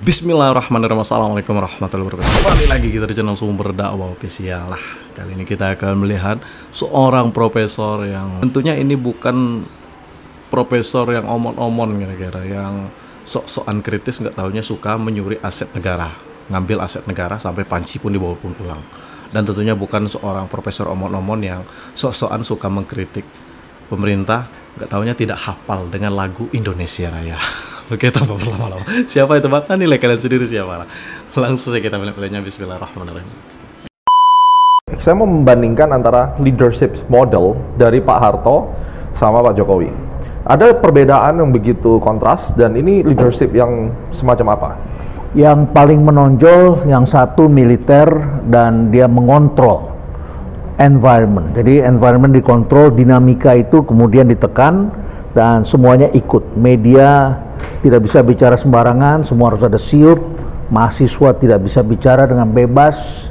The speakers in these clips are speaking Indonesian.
Bismillahirrahmanirrahim. Assalamualaikum warahmatullahi wabarakatuh. Kembali lagi kita di channel Sumber Dakwah Official lah. Kali ini kita akan melihat seorang profesor yang tentunya ini bukan profesor yang omon-omon kira-kira, yang sok-sokan kritis, nggak taunya suka menyuri aset negara, ngambil aset negara sampai panci pun dibawa pun pulang. Dan tentunya bukan seorang profesor omon-omon yang sok-sokan suka mengkritik pemerintah, nggak taunya tidak hafal dengan lagu Indonesia Raya. Oke, tanpa berlama-lama, siapa itu Bang? Nilai kalian sendiri siapa lah. Langsung saja kita melihatnya. Bismillahirrahmanirrahim. Saya mau membandingkan antara leadership model dari Pak Harto sama Pak Jokowi. Ada perbedaan yang begitu kontras, dan ini leadership yang semacam apa? Yang paling menonjol, yang satu militer dan dia mengontrol environment. Jadi environment dikontrol, dinamika itu kemudian ditekan dan semuanya ikut. Media tidak bisa bicara sembarangan, semua harus ada siup. Mahasiswa tidak bisa bicara dengan bebas,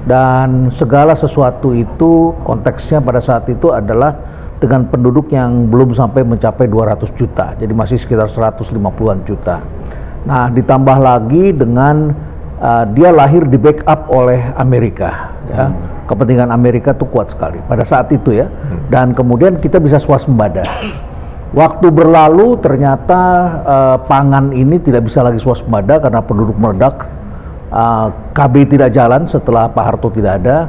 dan segala sesuatu itu konteksnya pada saat itu adalah dengan penduduk yang belum sampai mencapai 200 juta. Jadi masih sekitar 150-an juta. Nah, ditambah lagi dengan dia lahir di backup oleh Amerika, ya. Kepentingan Amerika itu kuat sekali pada saat itu, ya. Dan kemudian kita bisa swasembada. Waktu berlalu ternyata pangan ini tidak bisa lagi swasembada karena penduduk meledak. KB tidak jalan setelah Pak Harto tidak ada.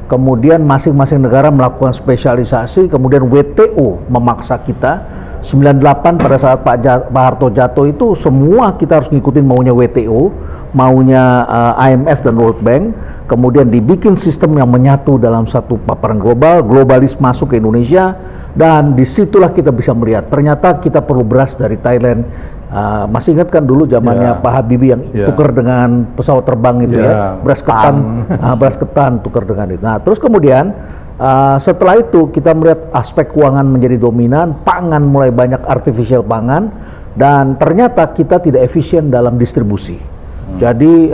Kemudian masing-masing negara melakukan spesialisasi. Kemudian WTO memaksa kita. 98 pada saat Pak Harto jatuh itu semua kita harus ngikutin maunya WTO, maunya IMF dan World Bank. Kemudian dibikin sistem yang menyatu dalam satu paparan global. Globalis masuk ke Indonesia. Dan disitulah kita bisa melihat ternyata kita perlu beras dari Thailand. Masih ingat kan dulu zamannya Pak Habibie yang tukar dengan pesawat terbang itu, ya, beras ketan, beras ketan tukar dengan itu. Nah, terus kemudian setelah itu kita melihat aspek keuangan menjadi dominan, pangan mulai banyak artificial pangan, dan ternyata kita tidak efisien dalam distribusi. Jadi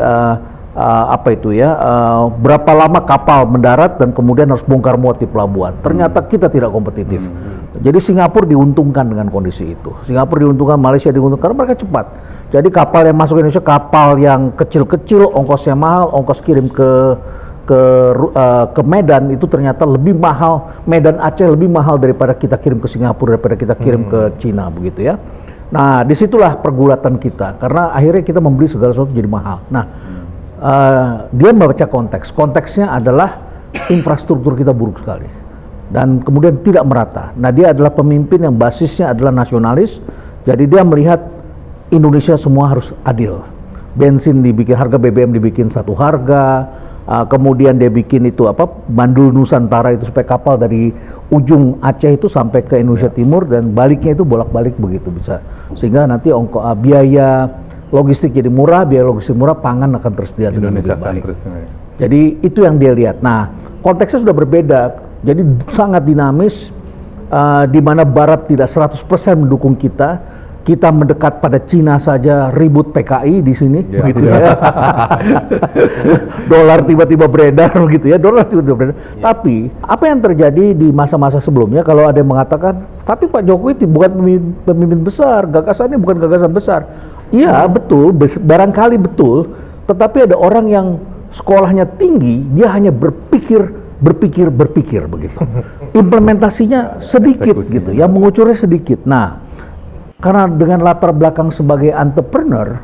berapa lama kapal mendarat dan kemudian harus bongkar muat di pelabuhan. Ternyata kita tidak kompetitif. Jadi Singapura diuntungkan dengan kondisi itu. Singapura diuntungkan, Malaysia diuntungkan karena mereka cepat. Jadi kapal yang masuk ke Indonesia, kapal yang kecil-kecil, ongkosnya mahal, ongkos kirim ke Medan itu ternyata lebih mahal. Medan Aceh lebih mahal daripada kita kirim ke Singapura, daripada kita kirim ke Cina, begitu, ya. Nah, disitulah pergulatan kita, karena akhirnya kita membeli segala sesuatu jadi mahal. Nah, dia membaca konteks. Konteksnya adalah infrastruktur kita buruk sekali dan kemudian tidak merata. Nah, dia adalah pemimpin yang basisnya adalah nasionalis. Jadi dia melihat Indonesia semua harus adil. Bensin dibikin, harga BBM dibikin satu harga. Kemudian dia bikin itu Bandul Nusantara itu supaya kapal dari ujung Aceh itu sampai ke Indonesia Timur dan baliknya itu bolak-balik begitu bisa. Sehingga nanti biaya logistik jadi murah, biaya logistik murah, pangan akan tersedia dengan lebih baik. Jadi itu yang dia lihat. Nah, konteksnya sudah berbeda. Jadi sangat dinamis, di mana Barat tidak 100% mendukung kita. Kita mendekat pada Cina saja ribut PKI di sini, begitu, ya. Dolar tiba-tiba beredar, begitu, ya. Dolar tiba-tiba beredar. Tapi apa yang terjadi di masa-masa sebelumnya? Kalau ada yang mengatakan, tapi Pak Jokowi bukan pemimpin besar, gagasannya bukan gagasan besar. Iya, betul, barangkali betul. Tetapi ada orang yang sekolahnya tinggi, dia hanya berpikir begitu. Implementasinya sedikit gitu, yang mengucurnya sedikit. Nah, karena dengan latar belakang sebagai entrepreneur,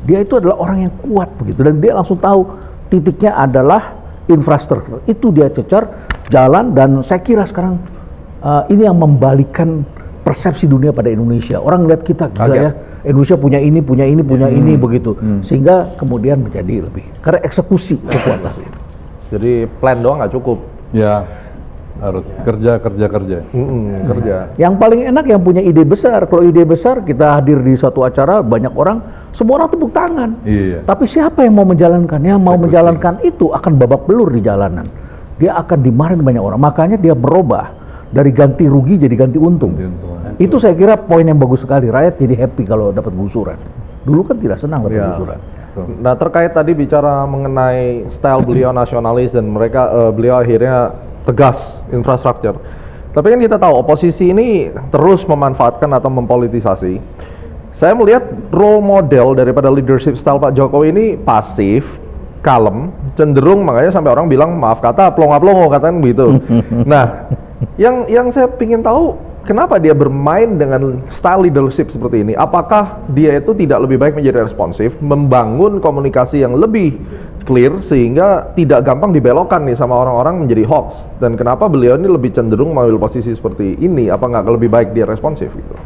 dia itu adalah orang yang kuat begitu, dan dia langsung tahu titiknya adalah infrastruktur. Itu dia cecar jalan, dan saya kira sekarang ini yang membalikkan persepsi dunia pada Indonesia. Orang lihat kita gila, ya. Indonesia punya ini begitu. Sehingga kemudian menjadi lebih karena eksekusi kekuatan. Jadi plan doang nggak cukup. Ya, harus kerja. Kerja. Yang paling enak yang punya ide besar. Kalau ide besar, kita hadir di suatu acara, banyak orang, semua orang tepuk tangan. Iya. Tapi siapa yang mau menjalankan? Yang mau menjalankan itu akan babak belur di jalanan. Dia akan dimarahin banyak orang. Makanya dia merubah dari ganti rugi jadi ganti untung. Itu saya kira poin yang bagus sekali. Rakyat jadi happy kalau dapat gusuran. Dulu kan tidak senang dapat gusuran. Nah, terkait tadi bicara mengenai style beliau nasionalis dan beliau akhirnya tegas infrastruktur. Tapi kan kita tahu oposisi ini terus memanfaatkan atau mempolitisasi. Saya melihat role model daripada leadership style Pak Jokowi ini pasif, kalem, cenderung makanya sampai orang bilang maaf kata plongo-plongo katanya begitu. Nah, yang saya ingin tahu kenapa dia bermain dengan style leadership seperti ini? Apakah dia itu tidak lebih baik menjadi responsif, membangun komunikasi yang lebih clear sehingga tidak gampang dibelokkan nih sama orang-orang menjadi hoax? Dan kenapa beliau ini lebih cenderung mengambil posisi seperti ini? Apa nggak lebih baik dia responsif gitu?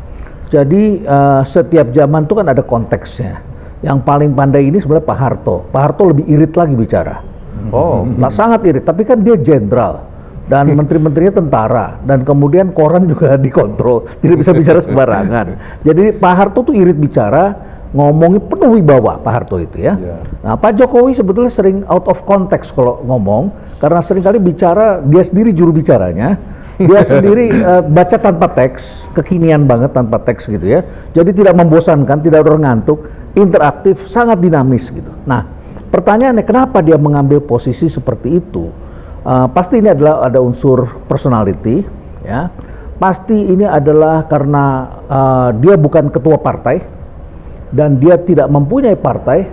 Jadi setiap zaman itu kan ada konteksnya. Yang paling pandai ini sebenarnya Pak Harto. Pak Harto lebih irit lagi bicara. Oh, Sangat irit. Tapi kan dia jenderal dan menteri-menterinya tentara dan kemudian koran juga dikontrol, tidak bisa bicara sembarangan. Jadi Pak Harto tuh irit bicara, ngomongnya penuh wibawa Pak Harto itu ya. Nah Pak Jokowi sebetulnya sering out of context kalau ngomong karena seringkali bicara dia sendiri juru bicaranya. Dia sendiri baca tanpa teks, kekinian banget tanpa teks gitu ya. Jadi tidak membosankan, tidak orang ngantuk, interaktif, sangat dinamis gitu. Nah, pertanyaannya kenapa dia mengambil posisi seperti itu? Pasti ini adalah ada unsur personality, ya. Pasti ini adalah karena dia bukan ketua partai dan dia tidak mempunyai partai.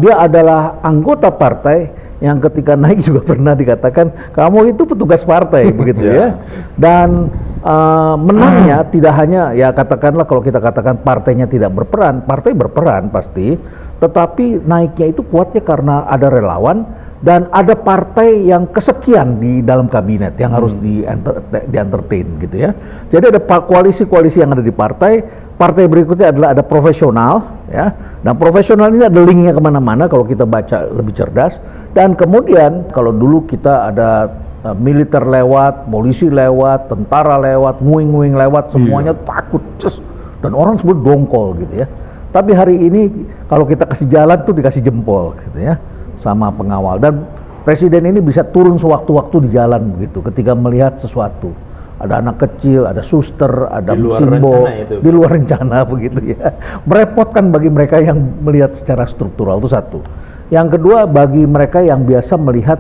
Dia adalah anggota partai yang ketika naik juga pernah dikatakan kamu itu petugas partai begitu ya. Dan menangnya tidak hanya ya katakanlah kalau kita katakan partainya tidak berperan, partai berperan pasti, tetapi naiknya itu kuatnya karena ada relawan dan ada partai yang kesekian di dalam kabinet yang harus di-entertain gitu ya. Jadi ada koalisi-koalisi yang ada di partai. Partai berikutnya adalah ada profesional ya. Nah profesional ini ada linknya kemana-mana kalau kita baca lebih cerdas. Dan kemudian kalau dulu kita ada militer lewat, polisi lewat, tentara lewat, nguing-nguing lewat, semuanya takut, dan orang sebut dongkol gitu ya. Tapi hari ini kalau kita kasih jalan tuh dikasih jempol gitu ya, sama pengawal. Dan presiden ini bisa turun sewaktu-waktu di jalan begitu, ketika melihat sesuatu. Ada anak kecil, ada suster, ada musimbo, di luar rencana begitu ya. Merepotkan bagi mereka yang melihat secara struktural, itu satu. Yang kedua, bagi mereka yang biasa melihat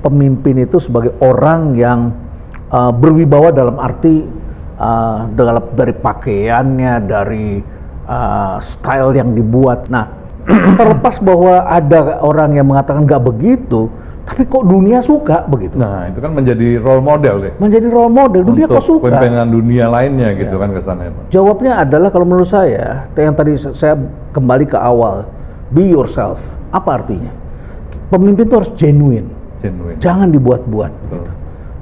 pemimpin itu sebagai orang yang berwibawa dalam arti dari pakaiannya, dari style yang dibuat. Nah, terlepas bahwa ada orang yang mengatakan nggak begitu, tapi kok dunia suka begitu. Nah, itu kan menjadi role model deh. Menjadi role model, dunia kok suka. Untuk pimpinan dunia lainnya gitu kan kesannya. Jawabnya adalah kalau menurut saya, yang tadi saya kembali ke awal, be yourself. Apa artinya? Pemimpin itu harus genuine. Jangan dibuat-buat gitu.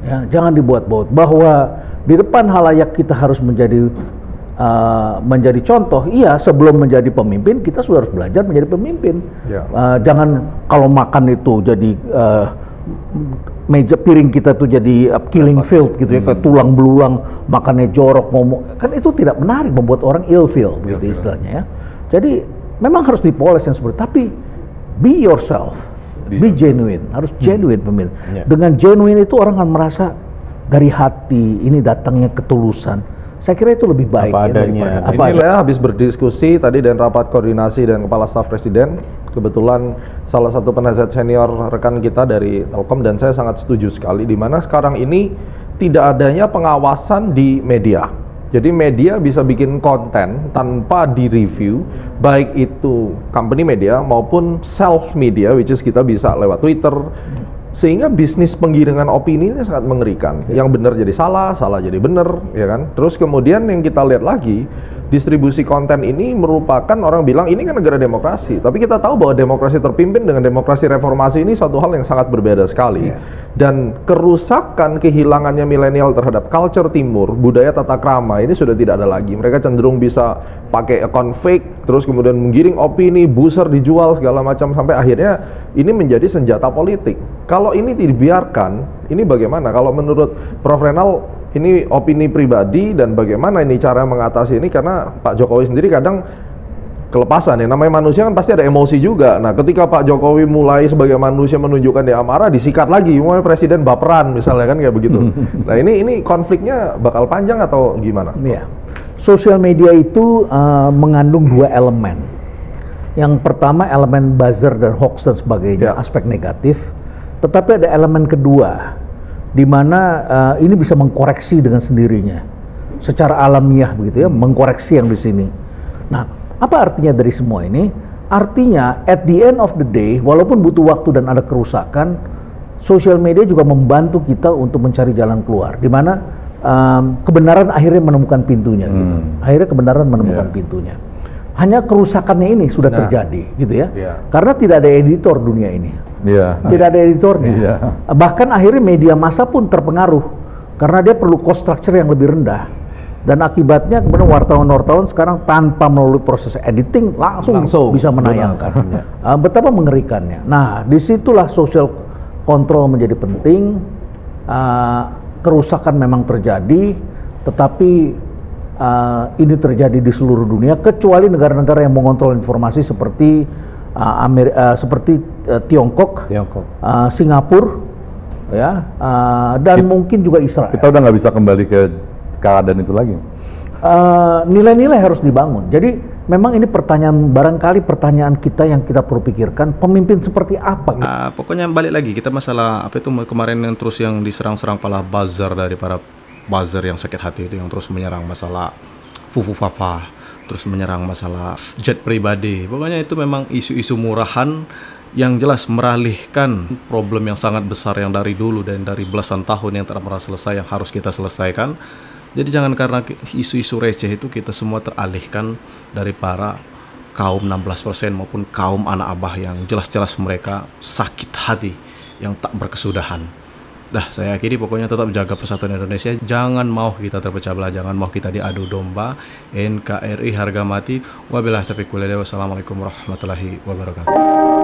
Ya, jangan dibuat-buat. Bahwa di depan halayak kita harus menjadi contoh. Iya, sebelum menjadi pemimpin kita sudah harus belajar menjadi pemimpin. Jangan kalau makan itu jadi meja piring kita tuh jadi killing field gitu ya, kayak tulang belulang, makannya jorok, ngomong kan itu tidak menarik, membuat orang ill feel begitu istilahnya ya. Jadi memang harus dipoles yang seperti, tapi be yourself, be genuine, harus genuine pemimpin. Dengan genuine itu orang akan merasa dari hati, ini datangnya ketulusan. Saya kira itu lebih baik apa adanya. Inilah habis berdiskusi tadi dan rapat koordinasi dengan Kepala Staf Presiden. Kebetulan salah satu penasihat senior rekan kita dari Telkom dan saya sangat setuju sekali di mana sekarang ini tidak adanya pengawasan di media. Jadi media bisa bikin konten tanpa di-review, baik itu company media maupun self media, which is kita bisa lewat Twitter. Sehingga bisnis penggiringan opini ini sangat mengerikan. Yang benar jadi salah, salah jadi benar, ya kan? Terus kemudian yang kita lihat lagi, distribusi konten ini merupakan orang bilang ini kan negara demokrasi. Tapi kita tahu bahwa demokrasi terpimpin dengan demokrasi reformasi ini suatu hal yang sangat berbeda sekali. Dan kerusakan, kehilangannya milenial terhadap culture timur, budaya tata krama ini sudah tidak ada lagi. Mereka cenderung bisa pakai account fake, terus kemudian menggiring opini, booster dijual segala macam sampai akhirnya ini menjadi senjata politik. Kalau ini dibiarkan, ini bagaimana? Kalau menurut Prof. Renal, ini opini pribadi dan bagaimana ini cara mengatasi ini? Karena Pak Jokowi sendiri kadang kelepasan ya, namanya manusia kan pasti ada emosi juga. Nah ketika Pak Jokowi mulai sebagai manusia menunjukkan dia amarah, disikat lagi, mulai presiden baperan misalnya kan kayak begitu. Nah ini konfliknya bakal panjang atau gimana? Iya, sosial media itu mengandung dua elemen. Yang pertama elemen buzzer dan hoax dan sebagainya, aspek negatif. Tetapi ada elemen kedua, di mana ini bisa mengkoreksi dengan sendirinya, secara alamiah begitu ya, mengkoreksi yang di sini. Nah, apa artinya dari semua ini? Artinya at the end of the day, walaupun butuh waktu dan ada kerusakan, sosial media juga membantu kita untuk mencari jalan keluar, di mana kebenaran akhirnya menemukan pintunya. Gitu. Akhirnya kebenaran menemukan pintunya. Hanya kerusakannya ini sudah terjadi, gitu ya. Karena tidak ada editor dunia ini. Tidak ada editornya. Bahkan akhirnya media massa pun terpengaruh karena dia perlu cost structure yang lebih rendah. Dan akibatnya kemudian wartawan-wartawan sekarang tanpa melalui proses editing langsung bisa menayangkan. Betapa mengerikannya. Nah, disitulah social control menjadi penting. Kerusakan memang terjadi, tetapi ini terjadi di seluruh dunia, kecuali negara-negara yang mengontrol informasi seperti Tiongkok, Singapura, ya, dan mungkin juga Israel. Kita udah nggak bisa kembali ke keadaan itu lagi. Nilai-nilai harus dibangun. Jadi memang ini barangkali pertanyaan kita yang kita perlu pikirkan, pemimpin seperti apa? Pokoknya balik lagi kita masalah apa itu kemarin yang terus yang diserang-serang pala buzzer dari para buzzer yang sakit hati itu, yang terus menyerang masalah Fufu Fafa, terus menyerang masalah jet pribadi. Pokoknya itu memang isu-isu murahan yang jelas meralihkan problem yang sangat besar yang dari dulu dan dari belasan tahun yang tidak pernah selesai, yang harus kita selesaikan. Jadi jangan karena isu-isu receh itu kita semua teralihkan dari para kaum 16% maupun kaum anak abah yang jelas-jelas mereka sakit hati yang tak berkesudahan. Dah, saya akhiri, pokoknya tetap jaga persatuan Indonesia. Jangan mau kita terpecah belah, jangan mau kita diadu domba. NKRI harga mati. Wabillahi taufiq wal hidayah. Wassalamualaikum warahmatullahi wabarakatuh.